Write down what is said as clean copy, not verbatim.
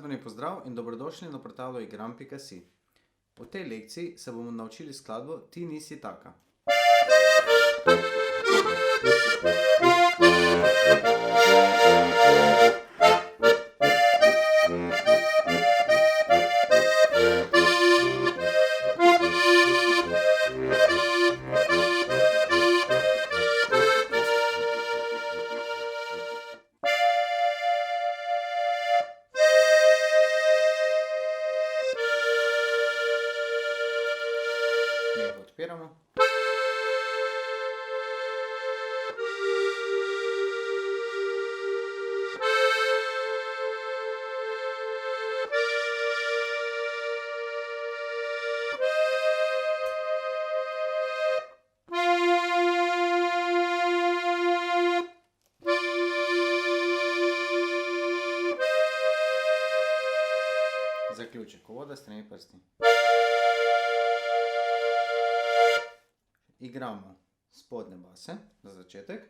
Glasbeni pozdrav in dobrodošli na portalu igram.si. V tej lekciji se bomo naučili skladbo Ti nisi taka. Mi ga odpiramo. Zaključek uvoda s tremi prsti. Igramo spodnje base za začetek.